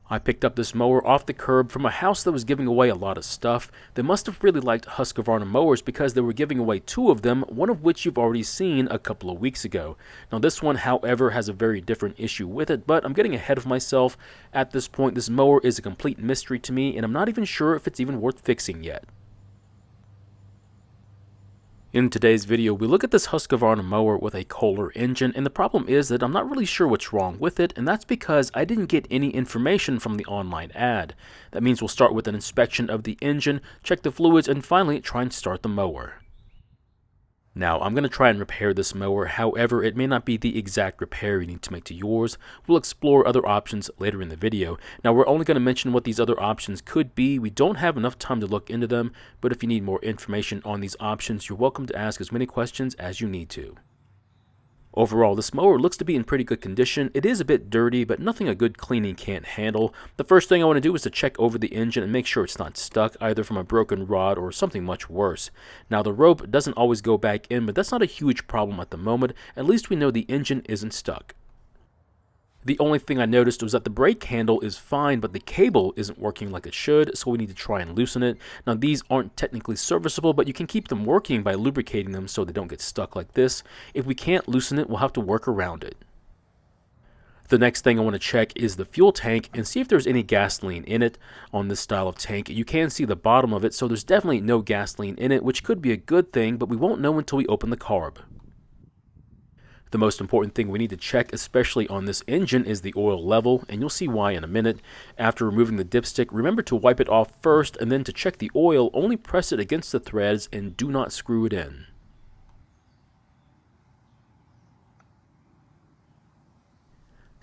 I picked up this mower off the curb from a house that was giving away a lot of stuff. They must have really liked Husqvarna mowers because they were giving away two of them, one of which you've already seen a couple of weeks ago. Now this one, however, has a very different issue with it, but I'm getting ahead of myself. At this point, this mower is a complete mystery to me, and I'm not even sure if it's even worth fixing yet. In today's video, we look at this Husqvarna mower with a Kohler engine, and the problem is that I'm not really sure what's wrong with it, and that's because I didn't get any information from the online ad. That means we'll start with an inspection of the engine, check the fluids, and finally try and start the mower. Now, I'm going to try and repair this mower, however, it may not be the exact repair you need to make to yours. We'll explore other options later in the video. Now, we're only going to mention what these other options could be. We don't have enough time to look into them, but if you need more information on these options, you're welcome to ask as many questions as you need to. Overall, this mower looks to be in pretty good condition. It is a bit dirty, but nothing a good cleaning can't handle. The first thing I want to do is to check over the engine and make sure it's not stuck, either from a broken rod or something much worse. Now, the rope doesn't always go back in, but that's not a huge problem at the moment. At least we know the engine isn't stuck. The only thing I noticed was that the brake handle is fine, but the cable isn't working like it should, so we need to try and loosen it. Now, these aren't technically serviceable, but you can keep them working by lubricating them so they don't get stuck like this. If we can't loosen it, we'll have to work around it. The next thing I want to check is the fuel tank and see if there's any gasoline in it. On this style of tank, you can see the bottom of it, so there's definitely no gasoline in it, which could be a good thing, but we won't know until we open the carb. The most important thing we need to check, especially on this engine, is the oil level, and you'll see why in a minute. After removing the dipstick, remember to wipe it off first, and then to check the oil, only press it against the threads and do not screw it in.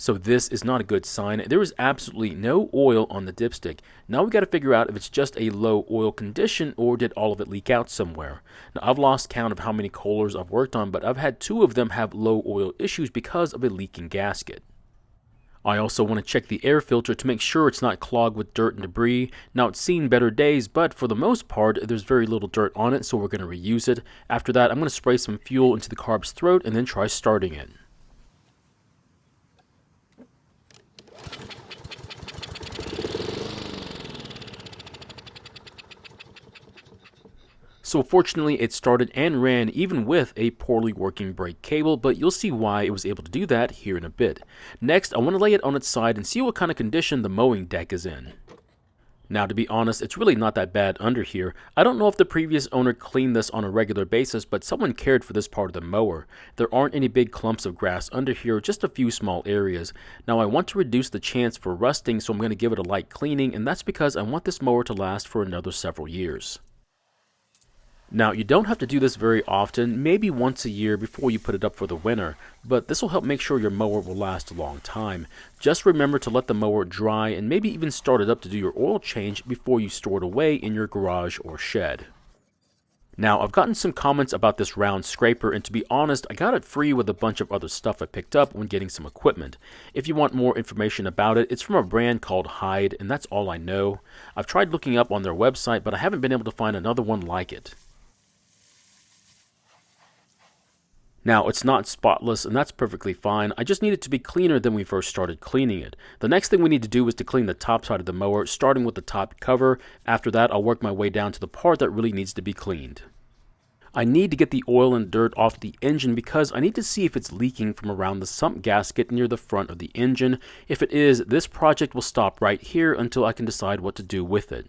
So this is not a good sign. There is absolutely no oil on the dipstick. Now we got to figure out if it's just a low oil condition or did all of it leak out somewhere. Now I've lost count of how many Kohlers I've worked on, but I've had two of them have low oil issues because of a leaking gasket. I also want to check the air filter to make sure it's not clogged with dirt and debris. Now it's seen better days, but for the most part there's very little dirt on it, so we're going to reuse it. After that, I'm going to spray some fuel into the carb's throat and then try starting it. So fortunately it started and ran even with a poorly working brake cable, but you'll see why it was able to do that here in a bit. Next, I want to lay it on its side and see what kind of condition the mowing deck is in. Now, to be honest, it's really not that bad under here. I don't know if the previous owner cleaned this on a regular basis, but someone cared for this part of the mower. There aren't any big clumps of grass under here, just a few small areas. Now, I want to reduce the chance for rusting, so I'm going to give it a light cleaning, and that's because I want this mower to last for another several years. Now, you don't have to do this very often, maybe once a year before you put it up for the winter, but this will help make sure your mower will last a long time. Just remember to let the mower dry and maybe even start it up to do your oil change before you store it away in your garage or shed. Now, I've gotten some comments about this round scraper, and to be honest, I got it free with a bunch of other stuff I picked up when getting some equipment. If you want more information about it, it's from a brand called Hyde, and that's all I know. I've tried looking up on their website, but I haven't been able to find another one like it. Now, it's not spotless, and that's perfectly fine. I just need it to be cleaner than we first started cleaning it. The next thing we need to do is to clean the top side of the mower, starting with the top cover. After that, I'll work my way down to the part that really needs to be cleaned. I need to get the oil and dirt off the engine because I need to see if it's leaking from around the sump gasket near the front of the engine. If it is, this project will stop right here until I can decide what to do with it.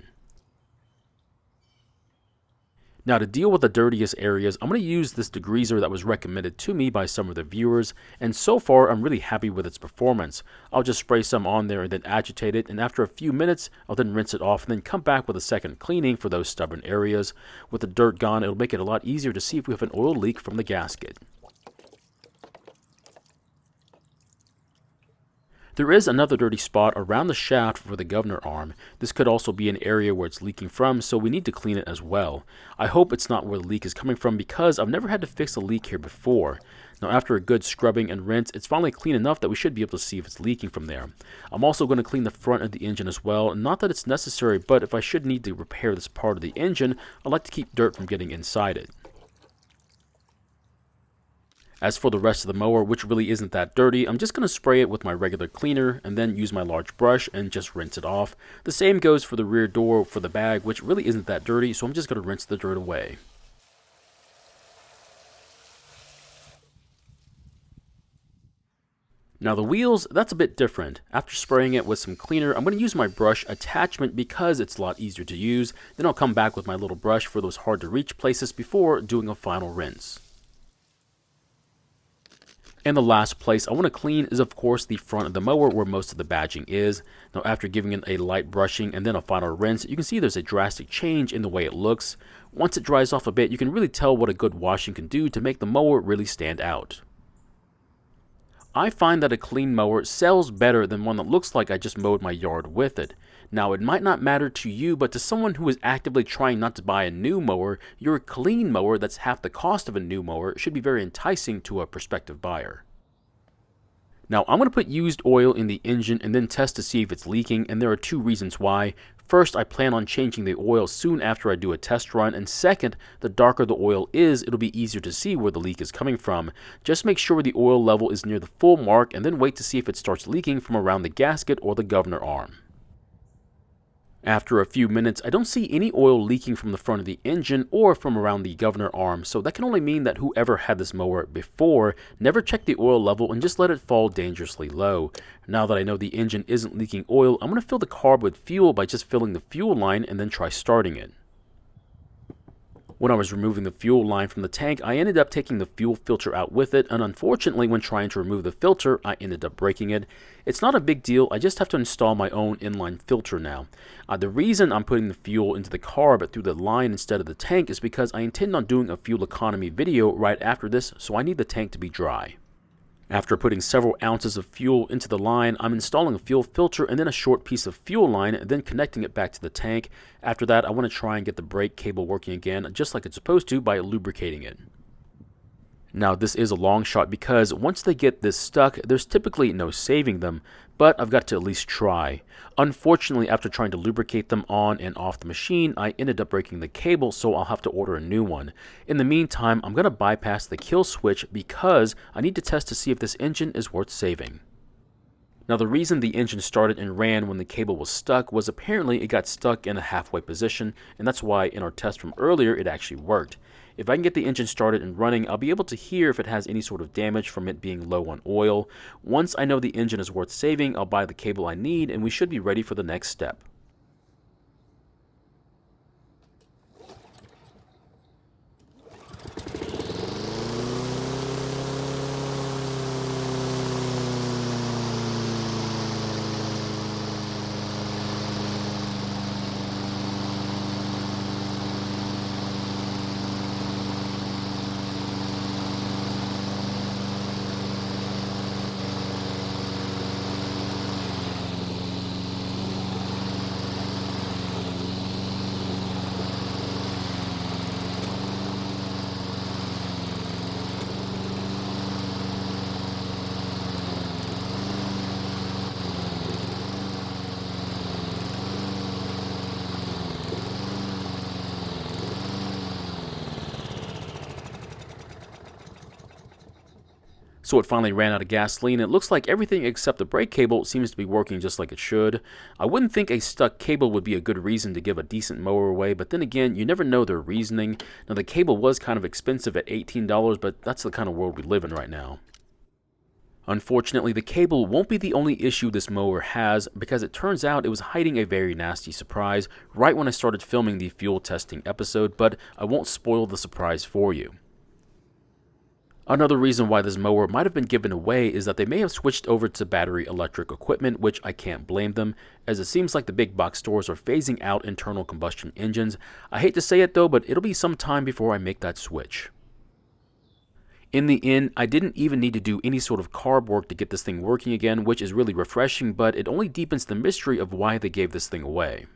Now, to deal with the dirtiest areas, I'm going to use this degreaser that was recommended to me by some of the viewers, and so far I'm really happy with its performance. I'll just spray some on there and then agitate it, and after a few minutes I'll then rinse it off and then come back with a second cleaning for those stubborn areas. With the dirt gone, it'll make it a lot easier to see if we have an oil leak from the gasket. There is another dirty spot around the shaft for the governor arm. This could also be an area where it's leaking from, so we need to clean it as well. I hope it's not where the leak is coming from because I've never had to fix a leak here before. Now, after a good scrubbing and rinse, it's finally clean enough that we should be able to see if it's leaking from there. I'm also going to clean the front of the engine as well. Not that it's necessary, but if I should need to repair this part of the engine, I like to keep dirt from getting inside it. As for the rest of the mower, which really isn't that dirty, I'm just going to spray it with my regular cleaner and then use my large brush and just rinse it off. The same goes for the rear door for the bag, which really isn't that dirty, so I'm just going to rinse the dirt away. Now the wheels, that's a bit different. After spraying it with some cleaner, I'm going to use my brush attachment because it's a lot easier to use. Then I'll come back with my little brush for those hard to reach places before doing a final rinse. And the last place I want to clean is of course the front of the mower where most of the badging is. Now after giving it a light brushing and then a final rinse, you can see there's a drastic change in the way it looks. Once it dries off a bit, you can really tell what a good washing can do to make the mower really stand out. I find that a clean mower sells better than one that looks like I just mowed my yard with it. Now it might not matter to you, but to someone who is actively trying not to buy a new mower, your clean mower that's half the cost of a new mower should be very enticing to a prospective buyer. Now I'm going to put used oil in the engine and then test to see if it's leaking, and there are two reasons why. First, I plan on changing the oil soon after I do a test run, and second, the darker the oil is, it'll be easier to see where the leak is coming from. Just make sure the oil level is near the full mark and then wait to see if it starts leaking from around the gasket or the governor arm. After a few minutes, I don't see any oil leaking from the front of the engine or from around the governor arm, so that can only mean that whoever had this mower before never checked the oil level and just let it fall dangerously low. Now that I know the engine isn't leaking oil, I'm going to fill the carb with fuel by just filling the fuel line and then try starting it. When I was removing the fuel line from the tank, I ended up taking the fuel filter out with it, and unfortunately when trying to remove the filter, I ended up breaking it. It's not a big deal, I just have to install my own inline filter now. The reason I'm putting the fuel into the carb through the line instead of the tank is because I intend on doing a fuel economy video right after this, so I need the tank to be dry. After putting several ounces of fuel into the line, I'm installing a fuel filter and then a short piece of fuel line, and then connecting it back to the tank. After that, I want to try and get the brake cable working again, just like it's supposed to, by lubricating it. Now this is a long shot because once they get this stuck, there's typically no saving them, but I've got to at least try. Unfortunately, after trying to lubricate them on and off the machine, I ended up breaking the cable, so I'll have to order a new one. In the meantime, I'm going to bypass the kill switch because I need to test to see if this engine is worth saving. Now the reason the engine started and ran when the cable was stuck was apparently it got stuck in a halfway position, and that's why in our test from earlier it actually worked. If I can get the engine started and running, I'll be able to hear if it has any sort of damage from it being low on oil. Once I know the engine is worth saving, I'll buy the cable I need and we should be ready for the next step. So it finally ran out of gasoline. It looks like everything except the brake cable seems to be working just like it should. I wouldn't think a stuck cable would be a good reason to give a decent mower away, but then again, you never know their reasoning. Now the cable was kind of expensive at $18, but that's the kind of world we live in right now. Unfortunately, the cable won't be the only issue this mower has, because it turns out it was hiding a very nasty surprise right when I started filming the fuel testing episode, but I won't spoil the surprise for you. Another reason why this mower might have been given away is that they may have switched over to battery electric equipment, which I can't blame them, as it seems like the big box stores are phasing out internal combustion engines. I hate to say it though, but it'll be some time before I make that switch. In the end, I didn't even need to do any sort of carb work to get this thing working again, which is really refreshing, but it only deepens the mystery of why they gave this thing away.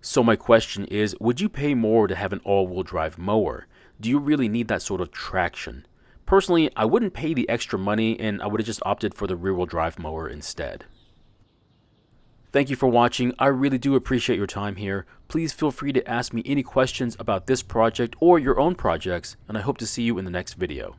So my question is, would you pay more to have an all-wheel drive mower? Do you really need that sort of traction? Personally, I wouldn't pay the extra money and I would have just opted for the rear-wheel drive mower instead. Thank you for watching. I really do appreciate your time here. Please feel free to ask me any questions about this project or your own projects, and I hope to see you in the next video.